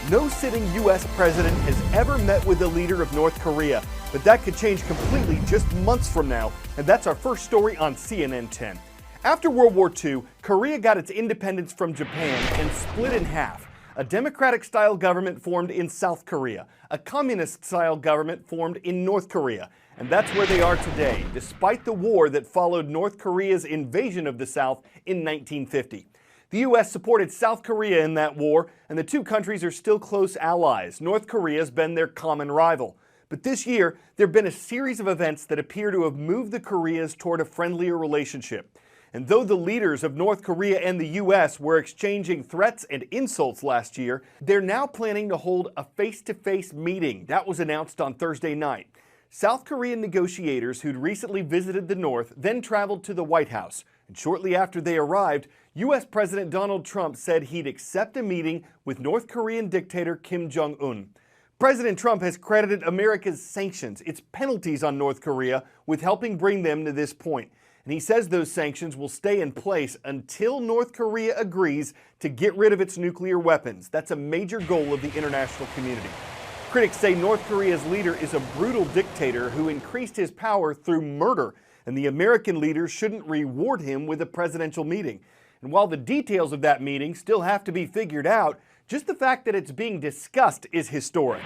No sitting U.S. president has ever met with a leader of North Korea, but that could change completely just months from now, and that's our first story on CNN 10. After World War II, Korea got its independence from Japan and split in half. A democratic-style government formed in South Korea, a communist-style government formed in North Korea, and that's where they are today, despite the war that followed North Korea's invasion of the South in 1950. The U.S. supported South Korea in that war, and the two countries are still close allies. North Korea's been their common rival. But this year, there have been a series of events that appear to have moved the Koreas toward a friendlier relationship. And though the leaders of North Korea and the U.S. were exchanging threats and insults last year, they're now planning to hold a face-to-face meeting. That was announced on Thursday night. South Korean negotiators who'd recently visited the North then traveled to the White House. And shortly after they arrived, U.S. President Donald Trump said he'd accept a meeting with North Korean dictator Kim Jong-un. President Trump has credited America's sanctions, its penalties on North Korea, with helping bring them to this point. And he says those sanctions will stay in place until North Korea agrees to get rid of its nuclear weapons. That's a major goal of the international community. Critics say North Korea's leader is a brutal dictator who increased his power through murder, and the American leaders shouldn't reward him with a presidential meeting. And while the details of that meeting still have to be figured out, just the fact that it's being discussed is historic.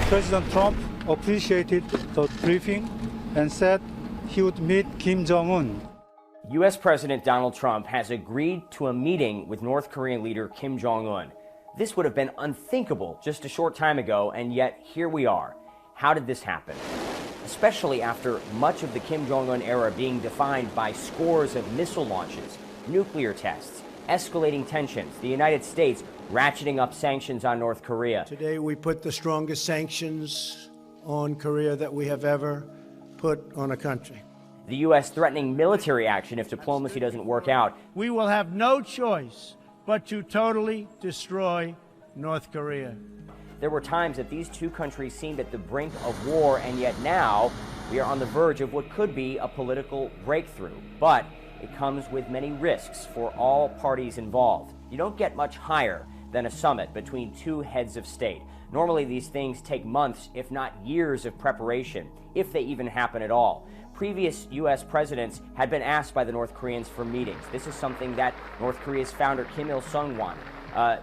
President Trump appreciated the briefing and said he would meet Kim Jong-un. U.S. President Donald Trump has agreed to a meeting with North Korean leader Kim Jong-un. This would have been unthinkable just a short time ago, and yet here we are. How did this happen? Especially after much of the Kim Jong-un era being defined by scores of missile launches, nuclear tests, escalating tensions, the United States ratcheting up sanctions on North Korea. Today we put the strongest sanctions on Korea that we have ever put on a country. The U.S. threatening military action if diplomacy doesn't work out. We will have no choice but to totally destroy North Korea. There were times that these two countries seemed at the brink of war, and yet now we are on the verge of what could be a political breakthrough. But it comes with many risks for all parties involved. You don't get much higher than a summit between two heads of state. Normally these things take months, if not years of preparation, if they even happen at all. Previous U.S. presidents had been asked by the North Koreans for meetings. This is something that North Korea's founder Kim Il-sung wanted.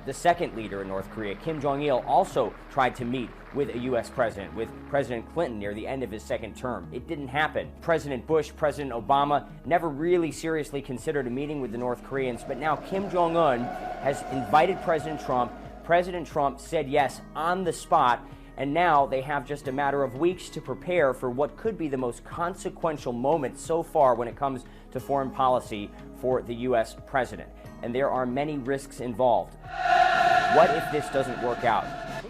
The second leader in North Korea, Kim Jong-il, also tried to meet with a U.S. president, with President Clinton near the end of his second term. It didn't happen. President Bush, President Obama never really seriously considered a meeting with the North Koreans, but now Kim Jong-un has invited President Trump. President Trump said yes on the spot, and now they have just a matter of weeks to prepare for what could be the most consequential moment so far when it comes to foreign policy for the U.S. president. And there are many risks involved. What if this doesn't work out?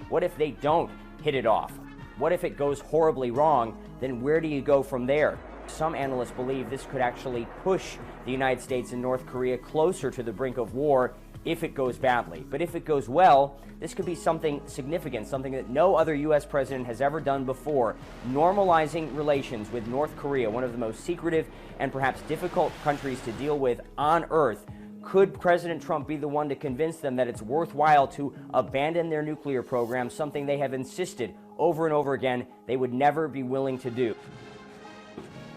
What if they don't hit it off? What if it goes horribly wrong? Then where do you go from there? Some analysts believe this could actually push the United States and North Korea closer to the brink of war if it goes badly. But if it goes well, this could be something significant, something that no other U.S. president has ever done before, normalizing relations with North Korea, one of the most secretive and perhaps difficult countries to deal with on earth. Could President Trump be the one to convince them that it's worthwhile to abandon their nuclear program, something they have insisted over and over again they would never be willing to do?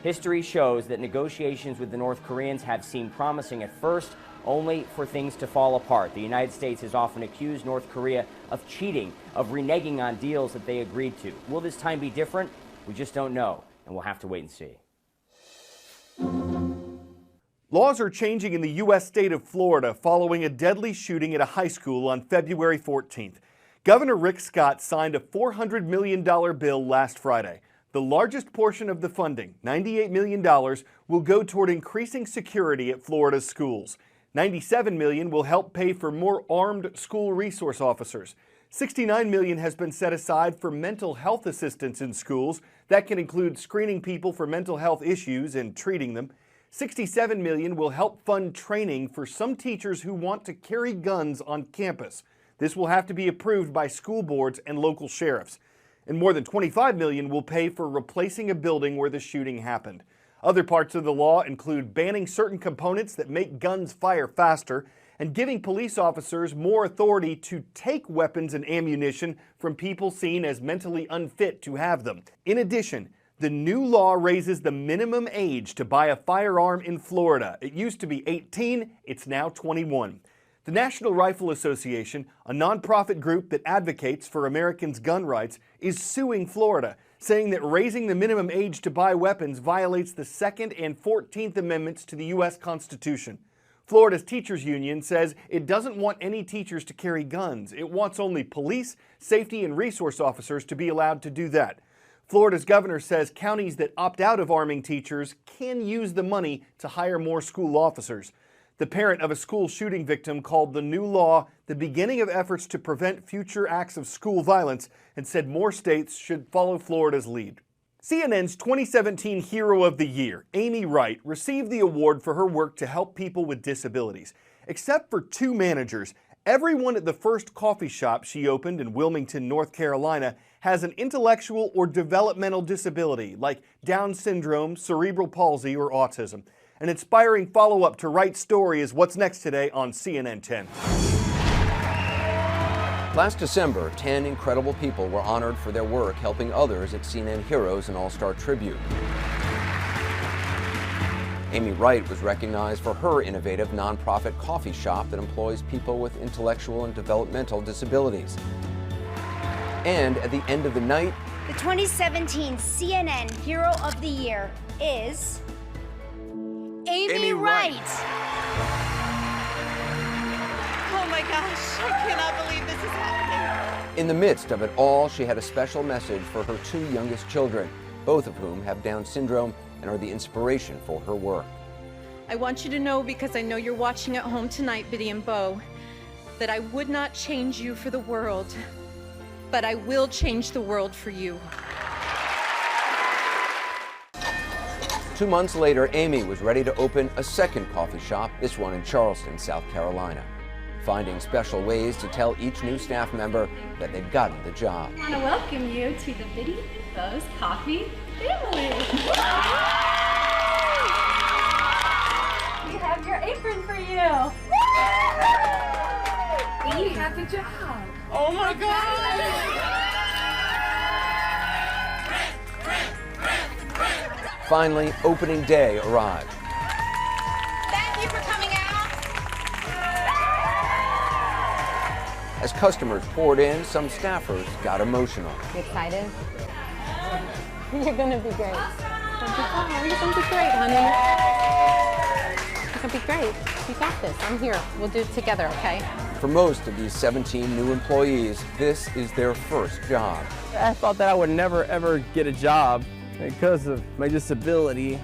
History shows that negotiations with the North Koreans have seemed promising at first, only for things to fall apart. The United States has often accused North Korea of cheating, of reneging on deals that they agreed to. Will this time be different? We just don't know, and we'll have to wait and see. Laws are changing in the U.S. state of Florida following a deadly shooting at a high school on February 14th. Governor Rick Scott signed a $400 million bill last Friday. The largest portion of the funding, $98 million, will go toward increasing security at Florida's schools. $97 million will help pay for more armed school resource officers. $69 million has been set aside for mental health assistance in schools. That can include screening people for mental health issues and treating them. $67 million will help fund training for some teachers who want to carry guns on campus. This will have to be approved by school boards and local sheriffs. And more than $25 million will pay for replacing a building where the shooting happened. Other parts of the law include banning certain components that make guns fire faster and giving police officers more authority to take weapons and ammunition from people seen as mentally unfit to have them. In addition, the new law raises the minimum age to buy a firearm in Florida. It used to be 18, it's now 21. The National Rifle Association, a nonprofit group that advocates for Americans' gun rights, is suing Florida, saying that raising the minimum age to buy weapons violates the 2nd and 14th Amendments to the U.S. Constitution. Florida's teachers union says it doesn't want any teachers to carry guns. It wants only police, safety, and resource officers to be allowed to do that. Florida's governor says counties that opt out of arming teachers can use the money to hire more school officers. The parent of a school shooting victim called the new law the beginning of efforts to prevent future acts of school violence and said more states should follow Florida's lead. CNN's 2017 Hero of the Year, Amy Wright, received the award for her work to help people with disabilities. Except for 2 managers, everyone at the first coffee shop she opened in Wilmington, North Carolina, has an intellectual or developmental disability like Down syndrome, cerebral palsy, or autism. An inspiring follow-up to Wright's story is what's next today on CNN 10. Last December, 10 incredible people were honored for their work helping others at CNN Heroes and All-Star Tribute. Amy Wright was recognized for her innovative nonprofit coffee shop that employs people with intellectual and developmental disabilities. And at the end of the night, the 2017 CNN Hero of the Year is Amy Wright. Oh my gosh, I cannot believe this is happening. In the midst of it all, she had a special message for her 2 youngest children, both of whom have Down syndrome and are the inspiration for her work. I want you to know, because I know you're watching at home tonight, Biddy and Bo, that I would not change you for the world, but I will change the world for you. 2 months later, Amy was ready to open a second coffee shop, this one in Charleston, South Carolina, finding special ways to tell each new staff member that they'd gotten the job. I want to welcome you to the Biddy and Bo's Coffee family. We have your apron for you. You have the job. Oh my God! Finally, opening day arrived. Thank you for coming out. As customers poured in, some staffers got emotional. You excited? You're gonna be great. You're gonna be great, honey. You're gonna be great. You got this. I'm here. We'll do it together, okay? For most of these 17 new employees, this is their first job. I thought that I would never ever get a job because of my disability.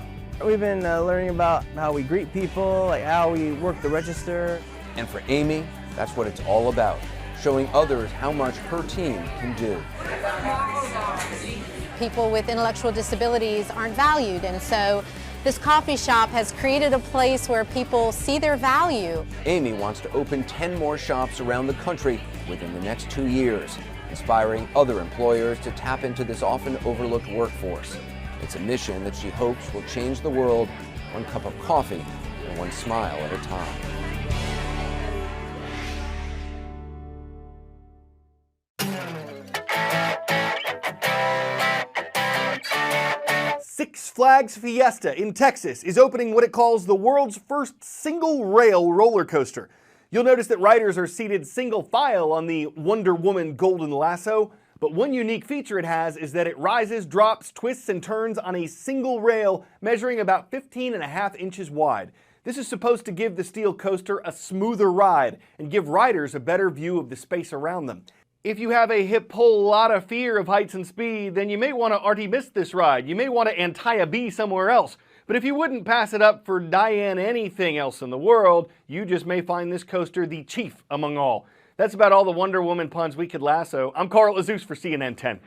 We've been learning about how we greet people, like how we work the register. And for Amy, that's what it's all about, showing others how much her team can do. People with intellectual disabilities aren't valued, and so this coffee shop has created a place where people see their value. Amy wants to open 10 more shops around the country within the next 2 years, inspiring other employers to tap into this often overlooked workforce. It's a mission that she hopes will change the world one cup of coffee and one smile at a time. Six Flags Fiesta in Texas is opening what it calls the world's first single-rail roller coaster. You'll notice that riders are seated single file on the Wonder Woman Golden Lasso, but one unique feature it has is that it rises, drops, twists, and turns on a single rail measuring about 15.5 inches wide. This is supposed to give the steel coaster a smoother ride and give riders a better view of the space around them. If you have a whole lot of fear of heights and speed, then you may want to already miss this ride. You may want to anti B somewhere else. But if you wouldn't pass it up for Diane anything else in the world, you just may find this coaster the chief among all. That's about all the Wonder Woman puns we could lasso. I'm Cral Azuz for CNN 10.